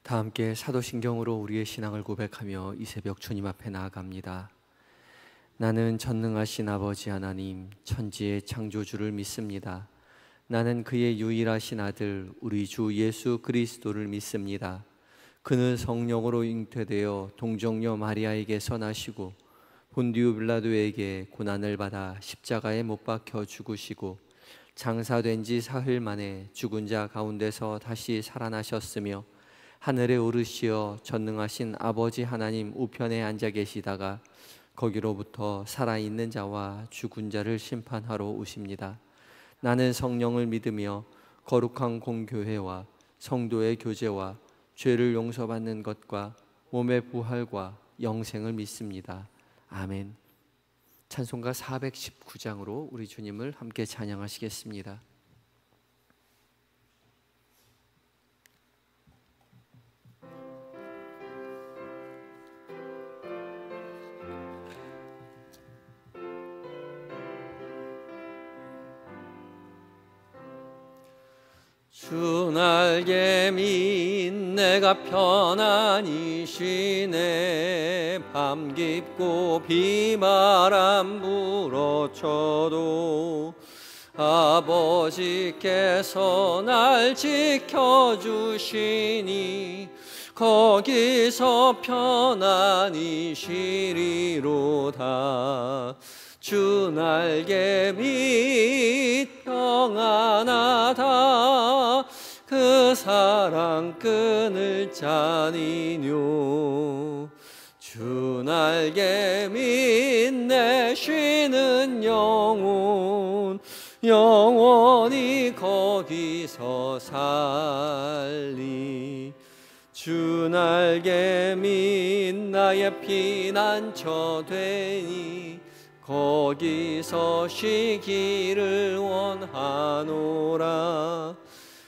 다 함께 사도신경으로 우리의 신앙을 고백하며 이 새벽 주님 앞에 나아갑니다. 나는 전능하신 아버지 하나님, 천지의 창조주를 믿습니다. 나는 그의 유일하신 아들 우리 주 예수 그리스도를 믿습니다. 그는 성령으로 잉태되어 동정녀 마리아에게서 나시고 본디오 빌라도에게 고난을 받아 십자가에 못 박혀 죽으시고 장사된 지 사흘 만에 죽은 자 가운데서 다시 살아나셨으며 하늘에 오르시어 전능하신 아버지 하나님 우편에 앉아 계시다가 거기로부터 살아있는 자와 죽은 자를 심판하러 오십니다. 나는 성령을 믿으며 거룩한 공교회와 성도의 교제와 죄를 용서받는 것과 몸의 부활과 영생을 믿습니다. 아멘. 찬송가 419장으로 우리 주님을 함께 찬양하시겠습니다. 주 날개 밑 내가 편안히 쉬네. 밤 깊고 비바람 불어쳐도 아버지께서 날 지켜주시니 거기서 편안히 쉬리로다. 주 날개 밑 평안하다. 그 사랑 끊을 자니뇨. 주 날개 밑 내 쉬는 영혼 영원히 거기서 살리. 주 날개 밑 나의 피난처 되니 거기서 쉬기를 원하노라.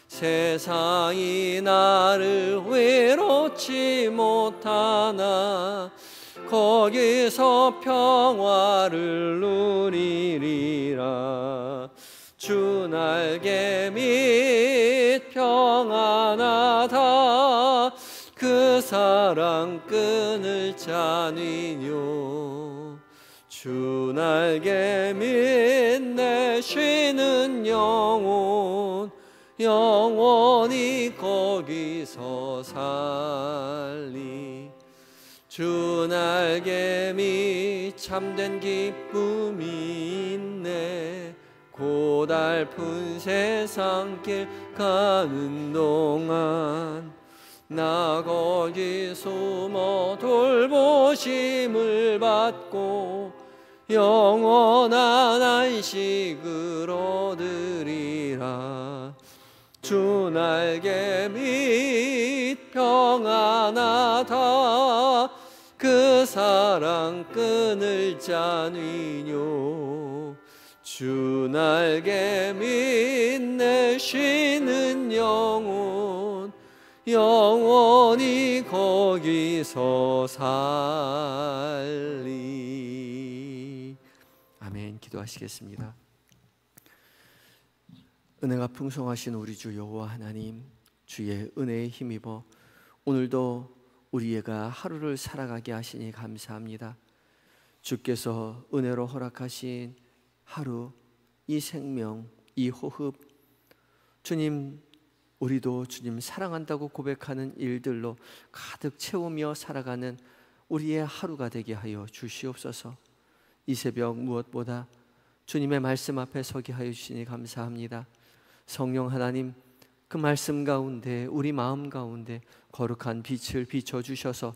세상이 나를 외롭지 못하나 거기서 평화를 누리리라. 주 날개 밑 평안하다. 그 사랑 끊을 자니뇨. 주 날개 밑 내 쉬는 영혼 영원히 거기서 살리. 주 날개 밑 참된 기쁨이 있네. 고달픈 세상길 가는 동안 나 거기 숨어 돌보심을 받고 영원한 안식을 얻으리라. 주 날개 밑 평안하다. 그 사랑 끊을 자니뇨. 주 날개 밑 내 쉬는 영혼 영원히 거기서 살리. 아멘. 기도하시겠습니다. 은혜가 풍성하신 우리 주 여호와 하나님, 주의 은혜에 힘입어 오늘도 우리가 하루를 살아가게 하시니 감사합니다. 주께서 은혜로 허락하신 하루, 이 생명, 이 호흡, 주님, 우리도 주님 사랑한다고 고백하는 일들로 가득 채우며 살아가는 우리의 하루가 되게 하여 주시옵소서. 이 새벽 무엇보다 주님의 말씀 앞에 서게 하여 주시니 감사합니다. 성령 하나님, 그 말씀 가운데 우리 마음 가운데 거룩한 빛을 비춰주셔서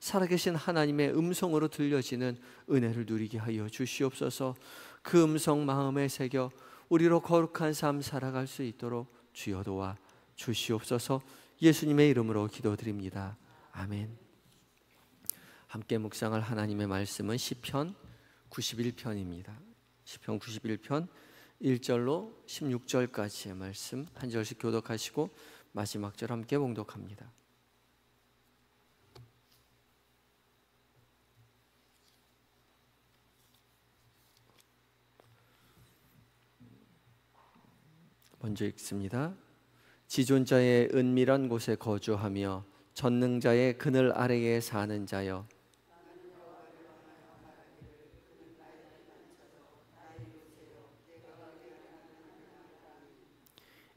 살아계신 하나님의 음성으로 들려지는 은혜를 누리게 하여 주시옵소서. 그 음성 마음에 새겨 우리로 거룩한 삶 살아갈 수 있도록 주여 도와 주시옵소서. 예수님의 이름으로 기도드립니다. 아멘. 함께 묵상할 하나님의 말씀은 시편 91편입니다. 시편 91편 1절로 16절까지의 말씀 한 절씩 교독하시고 마지막 절 함께 봉독합니다. 먼저 읽습니다. 지존자의 은밀한 곳에 거주하며 전능자의 그늘 아래에 사는 자여,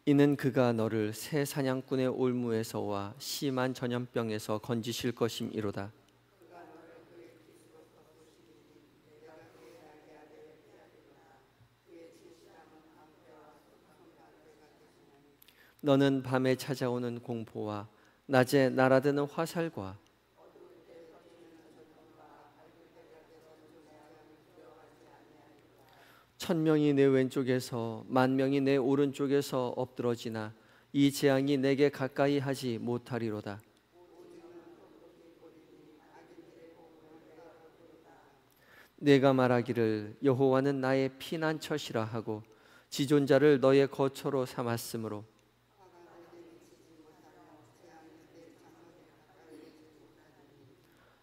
이는 그가 너를 새 사냥꾼의 올무에서와 심한 전염병에서 건지실 것임이로다. 너는 밤에 찾아오는 공포와 낮에 날아드는 화살과 천명이 내 왼쪽에서 만명이 내 오른쪽에서 엎드러지나 이 재앙이 내게 가까이 하지 못하리로다. 내가 말하기를 여호와는 나의 피난처시라 하고 지존자를 너의 거처로 삼았으므로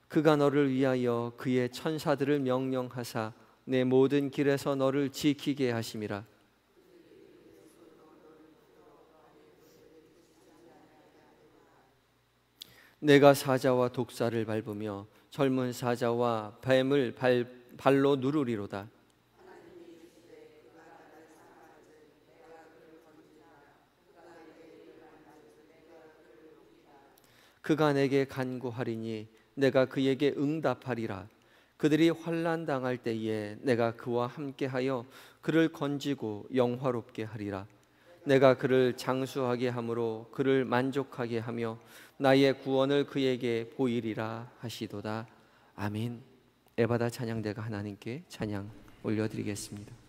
그가 너를 위하여 그의 천사들을 명령하사 내 모든 길에서 너를 지키게 하심이라. 내가 사자와 독사를 밟으며 젊은 사자와 뱀을 발로 누르리로다. 그가 내게 간구하리니 내가 그에게 응답하리라. 그들이 환난 당할 때에 내가 그와 함께하여 그를 건지고 영화롭게 하리라. 내가 그를 장수하게 함으로 그를 만족하게 하며 나의 구원을 그에게 보이리라 하시도다. 아멘. 에바다 찬양대가 하나님께 찬양 올려드리겠습니다.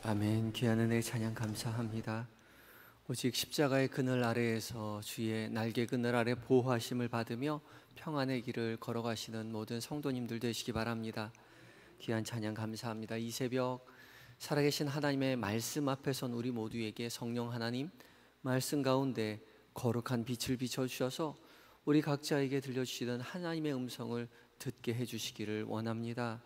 아멘. 귀한 은혜 찬양 감사합니다. 오직 십자가의 그늘 아래에서 주의 날개 그늘 아래 보호하심을 받으며 평안의 길을 걸어가시는 모든 성도님들 되시기 바랍니다. 귀한 찬양 감사합니다. 이 새벽 살아계신 하나님의 말씀 앞에 선 우리 모두에게 성령 하나님 말씀 가운데 거룩한 빛을 비춰주셔서 우리 각자에게 들려주시는 하나님의 음성을 듣게 해주시기를 원합니다.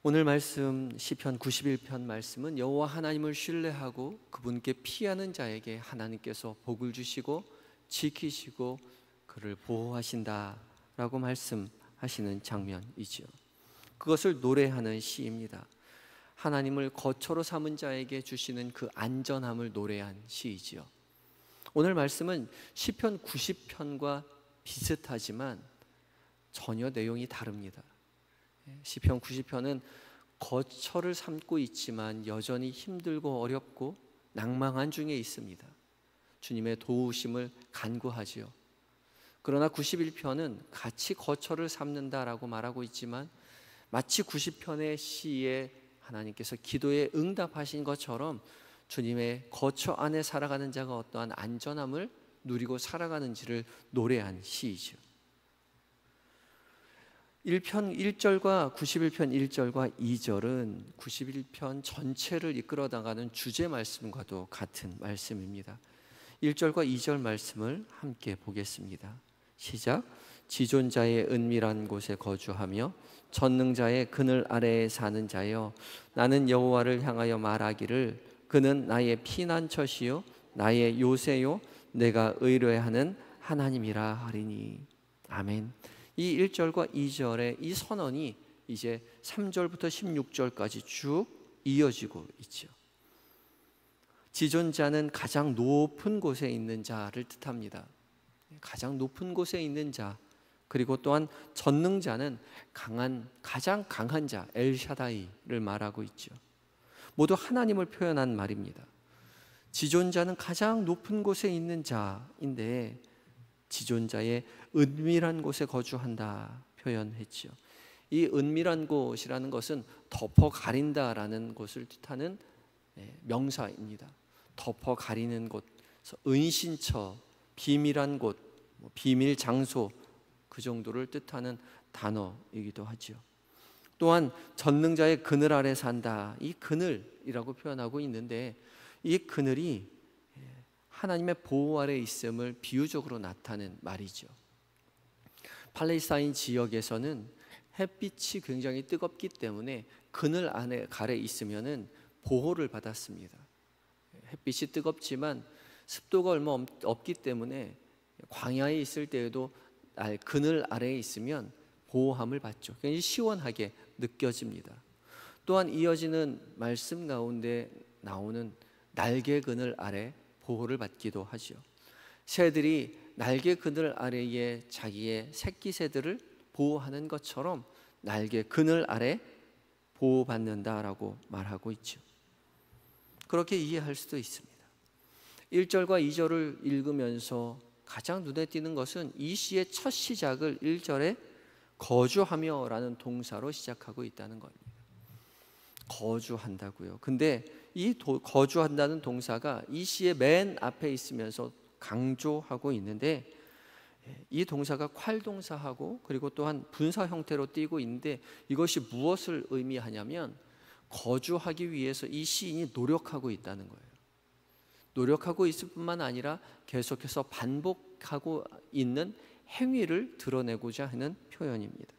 오늘 말씀 시편 91편 말씀은 여호와 하나님을 신뢰하고 그분께 피하는 자에게 하나님께서 복을 주시고 지키시고 그를 보호하신다라고 말씀하시는 장면이죠. 그것을 노래하는 시입니다. 하나님을 거처로 삼은 자에게 주시는 그 안전함을 노래한 시이지요. 오늘 말씀은 시편 90편과 비슷하지만 전혀 내용이 다릅니다. 시편 90편은 거처를 삼고 있지만 여전히 힘들고 어렵고 낭망한 중에 있습니다. 주님의 도우심을 간구하지요. 그러나 91편은 같이 거처를 삼는다라고 말하고 있지만 마치 90편의 시에 하나님께서 기도에 응답하신 것처럼 주님의 거처 안에 살아가는 자가 어떠한 안전함을 누리고 살아가는지를 노래한 시이죠. 1편 1절과 91편 1절과 2절은 91편 전체를 이끌어 나가는 주제 말씀과도 같은 말씀입니다. 1절과 2절 말씀을 함께 보겠습니다. 시작. 지존자의 은밀한 곳에 거주하며 전능자의 그늘 아래에 사는 자여, 나는 여호와를 향하여 말하기를 그는 나의 피난처시요 나의 요새요 내가 의뢰하는 하나님이라 하리니. 아멘. 이 1절과 2절의 이 선언이 이제 3절부터 16절까지 쭉 이어지고 있죠. 지존자는 가장 높은 곳에 있는 자를 뜻합니다. 가장 높은 곳에 있는 자, 그리고 또한 전능자는 가장 강한 자, 엘샤다이를 말하고 있죠. 모두 하나님을 표현한 말입니다. 지존자는 가장 높은 곳에 있는 자인데 지존자의 은밀한 곳에 거주한다 표현했죠. 이 은밀한 곳이라는 것은 덮어 가린다라는 것을 뜻하는 명사입니다. 덮어 가리는 곳, 은신처, 비밀한 곳, 비밀 장소, 그 정도를 뜻하는 단어이기도 하죠. 또한 전능자의 그늘 아래 산다, 이 그늘이라고 표현하고 있는데 이 그늘이 하나님의 보호 아래 있음을 비유적으로 나타낸 말이죠. 팔레스타인 지역에서는 햇빛이 굉장히 뜨겁기 때문에 그늘 안에 가래 있으면은 보호를 받았습니다. 햇빛이 뜨겁지만 습도가 얼마 없기 때문에 광야에 있을 때에도 그늘 아래에 있으면 보호함을 받죠. 굉장히 시원하게 느껴집니다. 또한 이어지는 말씀 가운데 나오는 날개 그늘 아래 보호를 받기도 하죠. 새들이 날개 그늘 아래에 자기의 새끼 새들을 보호하는 것처럼 날개 그늘 아래 보호받는다라고 말하고 있죠. 그렇게 이해할 수도 있습니다. 1절과 2절을 읽으면서 가장 눈에 띄는 것은 이 시의 첫 시작을 1절에 거주하며 라는 동사로 시작하고 있다는 겁니다. 거주한다고요. 근데 이 거주한다는 동사가 이 시의 맨 앞에 있으면서 강조하고 있는데 이 동사가 콸동사하고 그리고 또한 분사 형태로 띄고 있는데 이것이 무엇을 의미하냐면 거주하기 위해서 이 시인이 노력하고 있다는 거예요. 노력하고 있을 뿐만 아니라 계속해서 반복하고 있는 행위를 드러내고자 하는 표현입니다.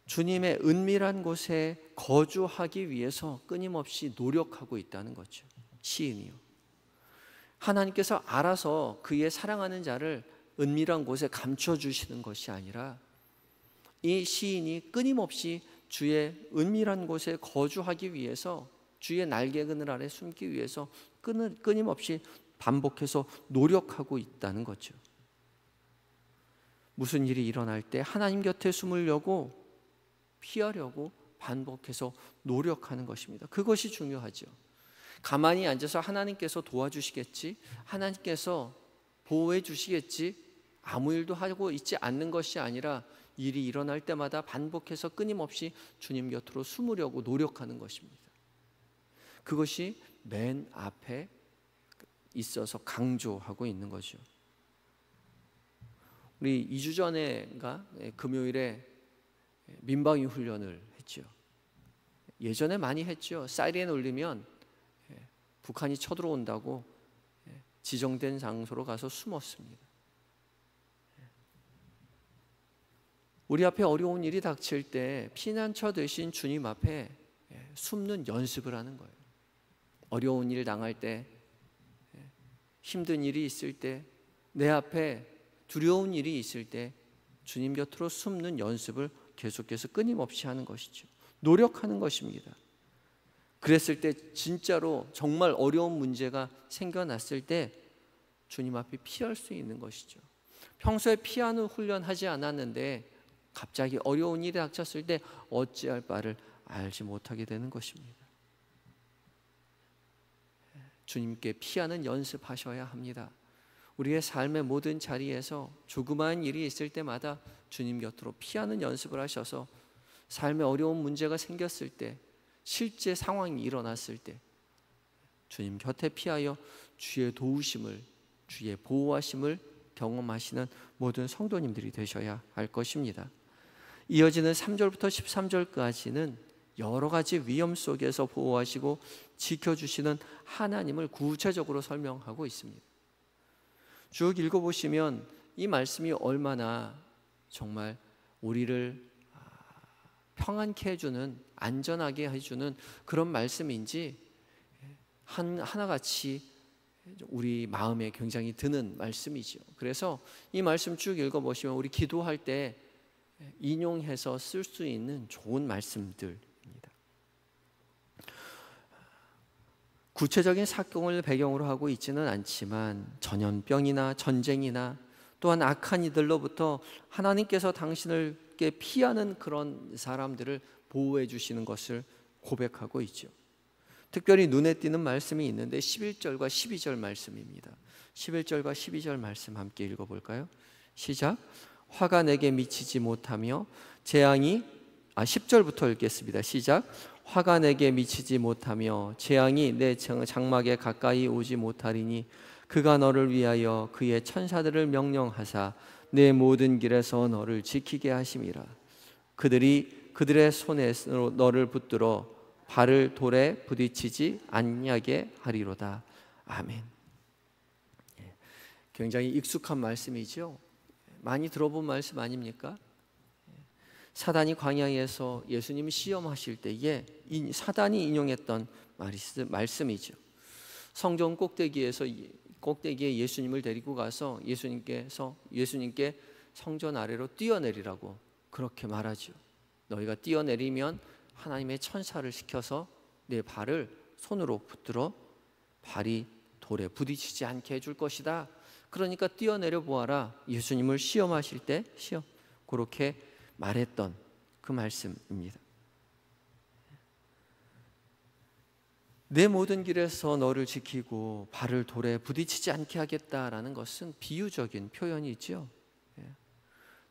주님의 은밀한 곳에 거주하기 위해서 끊임없이 노력하고 있다는 거죠. 시인이요. 하나님께서 알아서 그의 사랑하는 자를 은밀한 곳에 감춰주시는 것이 아니라 이 시인이 끊임없이 주의 은밀한 곳에 거주하기 위해서 주의 날개 그늘 아래 숨기 위해서 끊임없이 반복해서 노력하고 있다는 거죠. 무슨 일이 일어날 때 하나님 곁에 숨으려고 피하려고 반복해서 노력하는 것입니다. 그것이 중요하죠. 가만히 앉아서 하나님께서 도와주시겠지, 하나님께서 보호해 주시겠지, 아무 일도 하고 있지 않는 것이 아니라 일이 일어날 때마다 반복해서 끊임없이 주님 곁으로 숨으려고 노력하는 것입니다. 그것이 맨 앞에 있어서 강조하고 있는 거죠. 우리 2주 전에가 금요일에 민방위 훈련을 했죠. 예전에 많이 했죠. 사이렌 울리면 북한이 쳐들어온다고 지정된 장소로 가서 숨었습니다. 우리 앞에 어려운 일이 닥칠 때 피난처 되신 주님 앞에 숨는 연습을 하는 거예요. 어려운 일 당할 때, 힘든 일이 있을 때, 내 앞에 두려운 일이 있을 때 주님 곁으로 숨는 연습을 계속해서 끊임없이 하는 것이죠. 노력하는 것입니다. 그랬을 때 진짜로 정말 어려운 문제가 생겨났을 때 주님 앞에 피할 수 있는 것이죠. 평소에 피하는 훈련하지 않았는데 갑자기 어려운 일이 닥쳤을 때 어찌할 바를 알지 못하게 되는 것입니다. 주님께 피하는 연습하셔야 합니다. 우리의 삶의 모든 자리에서 조그마한 일이 있을 때마다 주님 곁으로 피하는 연습을 하셔서 삶에 어려운 문제가 생겼을 때, 실제 상황이 일어났을 때 주님 곁에 피하여 주의 도우심을, 주의 보호하심을 경험하시는 모든 성도님들이 되셔야 할 것입니다. 이어지는 3절부터 13절까지는 여러 가지 위험 속에서 보호하시고 지켜주시는 하나님을 구체적으로 설명하고 있습니다. 쭉 읽어보시면 이 말씀이 얼마나 정말 우리를 평안케 해주는, 안전하게 해주는 그런 말씀인지 하나같이 우리 마음에 굉장히 드는 말씀이죠. 그래서 이 말씀 쭉 읽어보시면 우리 기도할 때 인용해서 쓸 수 있는 좋은 말씀들입니다. 구체적인 사건을 배경으로 하고 있지는 않지만 전염병이나 전쟁이나 또한 악한 이들로부터 하나님께서 당신을께 피하는 그런 사람들을 보호해 주시는 것을 고백하고 있죠. 특별히 눈에 띄는 말씀이 있는데 11절과 12절 말씀입니다. 11절과 12절 말씀 함께 읽어볼까요? 시작. 화가 내게 미치지 못하며 재앙이 10절부터 읽겠습니다. 시작. 화가 내게 미치지 못하며 재앙이 내 장막에 가까이 오지 못하리니 그가 너를 위하여 그의 천사들을 명령하사 내 모든 길에서 너를 지키게 하심이라. 그들이 그들의 손에 너를 붙들어 발을 돌에 부딪히지 않냐게 하리로다. 아멘. 굉장히 익숙한 말씀이죠. 많이 들어본 말씀 아닙니까? 사단이 광야에서 예수님이 시험하실 때에 사단이 인용했던 말씀이죠. 성전 꼭대기에 예수님을 데리고 가서 예수님께 성전 아래로 뛰어내리라고 그렇게 말하죠. 너희가 뛰어내리면 하나님의 천사를 시켜서 내 발을 손으로 붙들어 발이 돌에 부딪히지 않게 해줄 것이다. 그러니까 뛰어내려 보아라. 예수님을 시험하실 때 그렇게 말했던 그 말씀입니다. 내 모든 길에서 너를 지키고 발을 돌에 부딪히지 않게 하겠다라는 것은 비유적인 표현이죠.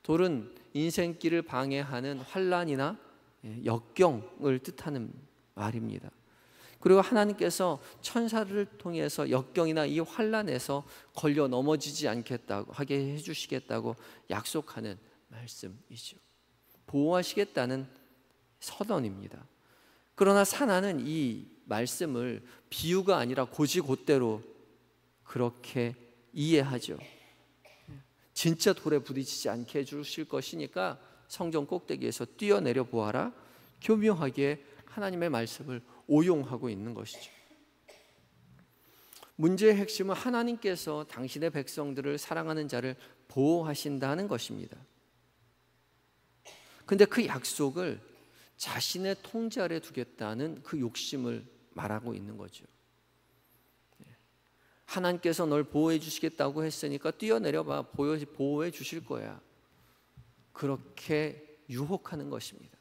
돌은 인생길을 방해하는 환난이나 역경을 뜻하는 말입니다. 그리고 하나님께서 천사를 통해서 역경이나 이 환난에서 걸려 넘어지지 않겠다고 하게 해주시겠다고 약속하는 말씀이죠. 보호하시겠다는 선언입니다. 그러나 사단은 이 말씀을 비유가 아니라 곧이곧대로 그렇게 이해하죠. 진짜 돌에 부딪히지 않게 해주실 것이니까 성전 꼭대기에서 뛰어내려 보아라. 교묘하게 하나님의 말씀을 오용하고 있는 것이죠. 문제의 핵심은 하나님께서 당신의 백성들을 사랑하는 자를 보호하신다는 것입니다. 근데 그 약속을 자신의 통제 아래 두겠다는 그 욕심을 말하고 있는 거죠. 하나님께서 널 보호해 주시겠다고 했으니까 뛰어내려봐. 보호해 주실 거야. 그렇게 유혹하는 것입니다.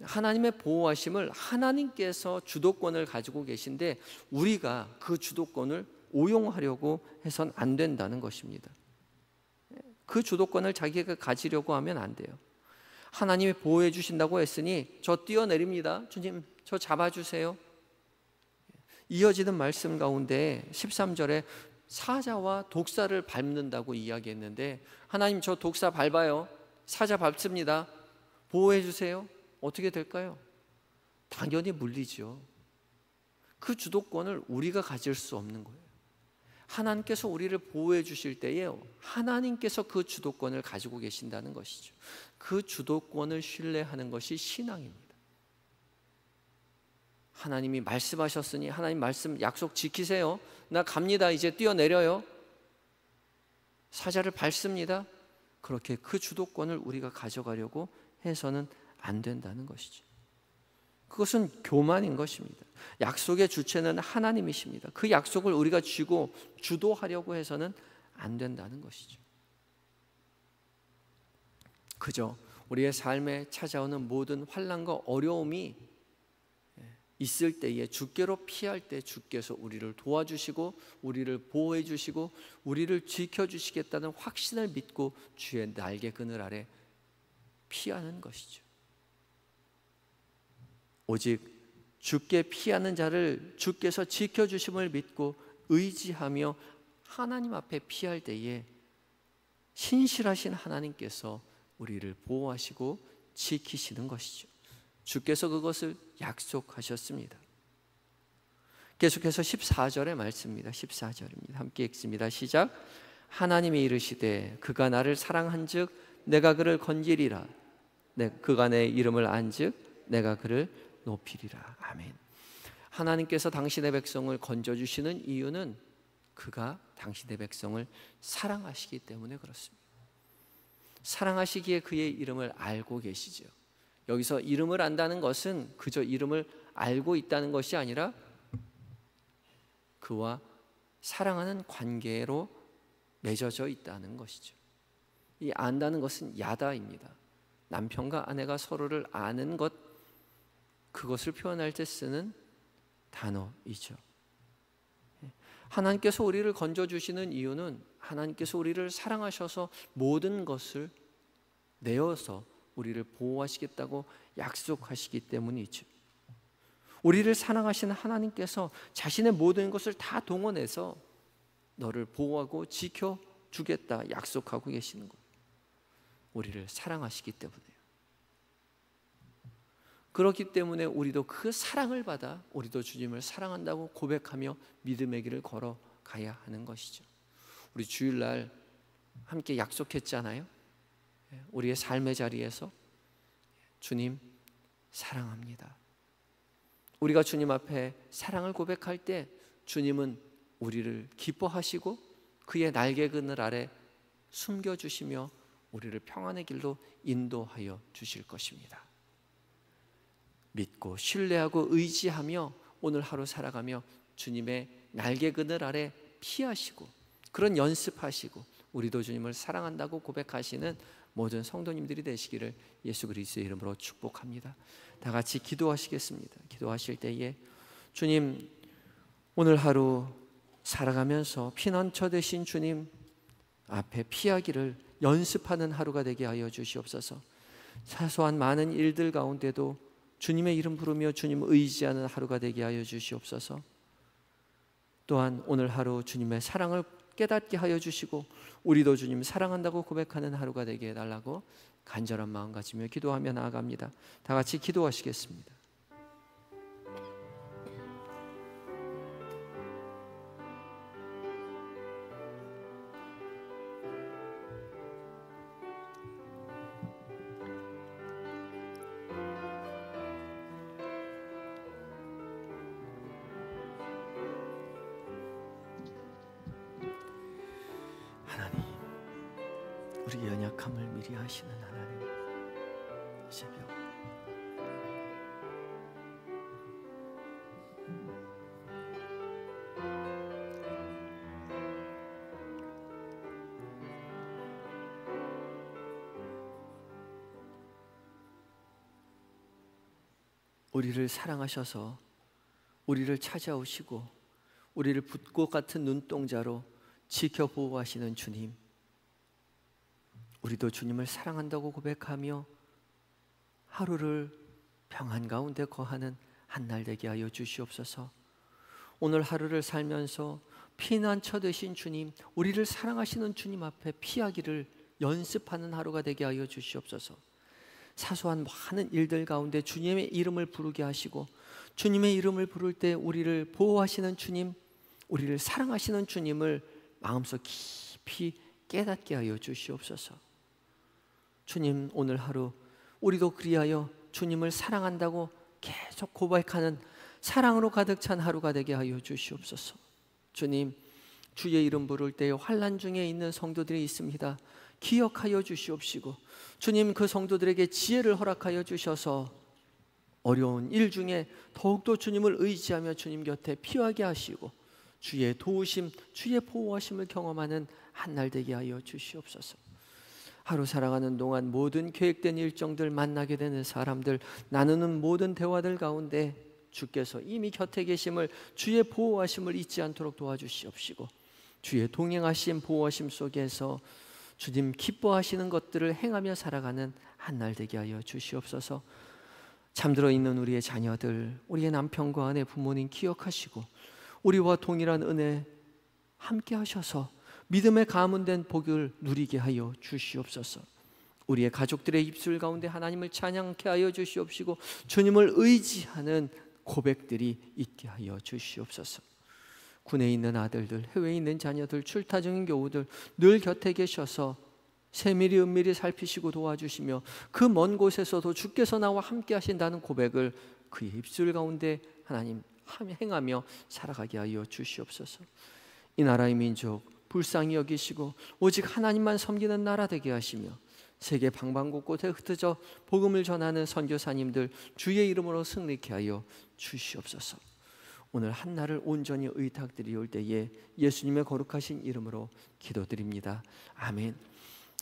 하나님의 보호하심을 하나님께서 주도권을 가지고 계신데 우리가 그 주도권을 오용하려고 해선 안 된다는 것입니다. 그 주도권을 자기가 가지려고 하면 안 돼요. 하나님이 보호해 주신다고 했으니 저 뛰어내립니다. 주님 저 잡아주세요. 이어지는 말씀 가운데 13절에 사자와 독사를 밟는다고 이야기했는데 하나님 저 독사 밟아요. 사자 밟습니다. 보호해 주세요. 어떻게 될까요? 당연히 물리죠. 그 주도권을 우리가 가질 수 없는 거예요. 하나님께서 우리를 보호해 주실 때에 하나님께서 그 주도권을 가지고 계신다는 것이죠. 그 주도권을 신뢰하는 것이 신앙입니다. 하나님이 말씀하셨으니 하나님 말씀 약속 지키세요. 나 갑니다. 이제 뛰어내려요. 사자를 밟습니다. 그렇게 그 주도권을 우리가 가져가려고 해서는 안 된다는 것이죠. 그것은 교만인 것입니다. 약속의 주체는 하나님이십니다. 그 약속을 우리가 쥐고 주도하려고 해서는 안 된다는 것이죠. 그저 우리의 삶에 찾아오는 모든 환난과 어려움이 있을 때에 주께로 피할 때 주께서 우리를 도와주시고 우리를 보호해 주시고 우리를 지켜주시겠다는 확신을 믿고 주의 날개 그늘 아래 피하는 것이죠. 오직 주께 피하는 자를 주께서 지켜주심을 믿고 의지하며 하나님 앞에 피할 때에 신실하신 하나님께서 우리를 보호하시고 지키시는 것이죠. 주께서 그것을 약속하셨습니다. 계속해서 14절의 말씀입니다. 14절입니다. 함께 읽습니다. 시작. 하나님이 이르시되 그가 나를 사랑한즉 내가 그를 건지리라. 그가 내 이름을 안즉 내가 그를 높이리라. 아멘. 하나님께서 당신의 백성을 건져주시는 이유는 그가 당신의 백성을 사랑하시기 때문에 그렇습니다. 사랑하시기에 그의 이름을 알고 계시죠. 여기서 이름을 안다는 것은 그저 이름을 알고 있다는 것이 아니라 그와 사랑하는 관계로 맺어져 있다는 것이죠. 이 안다는 것은 야다입니다. 남편과 아내가 서로를 아는 것, 그것을 표현할 때 쓰는 단어이죠. 하나님께서 우리를 건져주시는 이유는 하나님께서 우리를 사랑하셔서 모든 것을 내어서 우리를 보호하시겠다고 약속하시기 때문이죠. 우리를 사랑하시는 하나님께서 자신의 모든 것을 다 동원해서 너를 보호하고 지켜주겠다 약속하고 계시는 거예요. 우리를 사랑하시기 때문에요. 그렇기 때문에 우리도 그 사랑을 받아 우리도 주님을 사랑한다고 고백하며 믿음의 길을 걸어가야 하는 것이죠. 우리 주일날 함께 약속했잖아요. 우리의 삶의 자리에서 주님 사랑합니다. 우리가 주님 앞에 사랑을 고백할 때 주님은 우리를 기뻐하시고 그의 날개 그늘 아래 숨겨주시며 우리를 평안의 길로 인도하여 주실 것입니다. 믿고 신뢰하고 의지하며 오늘 하루 살아가며 주님의 날개 그늘 아래 피하시고 그런 연습하시고 우리도 주님을 사랑한다고 고백하시는 모든 성도님들이 되시기를 예수 그리스도의 이름으로 축복합니다. 다 같이 기도하시겠습니다. 기도하실 때에 주님, 오늘 하루 살아가면서 피난처 되신 주님 앞에 피하기를 연습하는 하루가 되게 하여 주시옵소서. 사소한 많은 일들 가운데도 주님의 이름 부르며 주님 의지하는 하루가 되게 하여 주시옵소서. 또한 오늘 하루 주님의 사랑을 깨닫게 하여 주시고 우리도 주님 사랑한다고 고백하는 하루가 되게 해달라고 간절한 마음 가지며 기도하며 나아갑니다. 다 같이 기도하시겠습니다. 우리 연약함을 미리 아시는 하나님, 이 새벽 우리를 사랑하셔서 우리를 찾아오시고 우리를 붓꽃 같은 눈동자로 지켜 보호하시는 주님, 우리도 주님을 사랑한다고 고백하며 하루를 평안 가운데 거하는 한 날 되게 하여 주시옵소서. 오늘 하루를 살면서 피난처 되신 주님, 우리를 사랑하시는 주님 앞에 피하기를 연습하는 하루가 되게 하여 주시옵소서. 사소한 많은 일들 가운데 주님의 이름을 부르게 하시고 주님의 이름을 부를 때 우리를 보호하시는 주님, 우리를 사랑하시는 주님을 마음속 깊이 깨닫게 하여 주시옵소서. 주님, 오늘 하루 우리도 그리하여 주님을 사랑한다고 계속 고백하는 사랑으로 가득 찬 하루가 되게 하여 주시옵소서. 주님, 주의 이름 부를 때 환난 중에 있는 성도들이 있습니다. 기억하여 주시옵시고, 주님 그 성도들에게 지혜를 허락하여 주셔서 어려운 일 중에 더욱더 주님을 의지하며 주님 곁에 피하게 하시고 주의 도우심, 주의 보호하심을 경험하는 한 날 되게 하여 주시옵소서. 하루 살아가는 동안 모든 계획된 일정들, 만나게 되는 사람들, 나누는 모든 대화들 가운데 주께서 이미 곁에 계심을, 주의 보호하심을 잊지 않도록 도와주시옵시고, 주의 동행하심, 보호하심 속에서 주님 기뻐하시는 것들을 행하며 살아가는 한 날 되게 하여 주시옵소서. 잠들어 있는 우리의 자녀들, 우리의 남편과 아내, 부모님 기억하시고 우리와 동일한 은혜 함께 하셔서 믿음의 가문된 복을 누리게 하여 주시옵소서. 우리의 가족들의 입술 가운데 하나님을 찬양케 하여 주시옵시고 주님을 의지하는 고백들이 있게 하여 주시옵소서. 군에 있는 아들들, 해외에 있는 자녀들, 출타 중인 교우들 늘 곁에 계셔서 세밀히 은밀히 살피시고 도와주시며 그 먼 곳에서도 주께서 나와 함께 하신다는 고백을 그의 입술 가운데 하나님 행하며 살아가게 하여 주시옵소서. 이 나라의 민족 불쌍히 여기시고 오직 하나님만 섬기는 나라 되게 하시며 세계 방방곳곳에 흩어져 복음을 전하는 선교사님들 주의 이름으로 승리케 하여 주시옵소서. 오늘 한날을 온전히 의탁드리올 때에 예수님의 거룩하신 이름으로 기도드립니다. 아멘.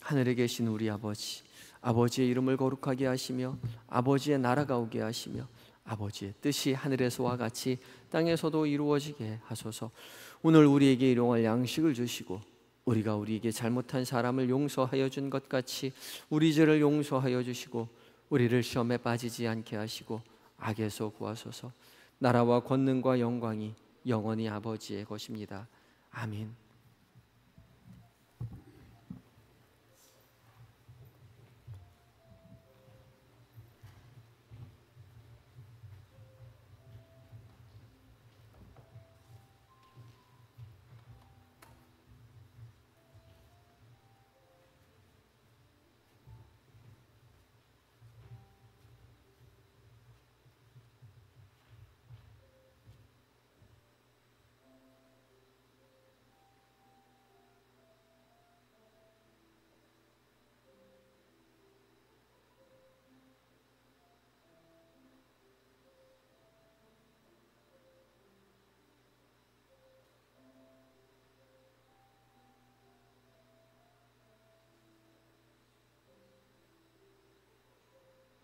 하늘에 계신 우리 아버지, 아버지의 이름을 거룩하게 하시며 아버지의 나라가 오게 하시며 아버지의 뜻이 하늘에서와 같이 땅에서도 이루어지게 하소서. 오늘 우리에게 일용할 양식을 주시고 우리가 우리에게 잘못한 사람을 용서하여 준 것 같이 우리 죄를 용서하여 주시고 우리를 시험에 빠지지 않게 하시고 악에서 구하소서. 나라와 권능과 영광이 영원히 아버지의 것입니다. 아멘.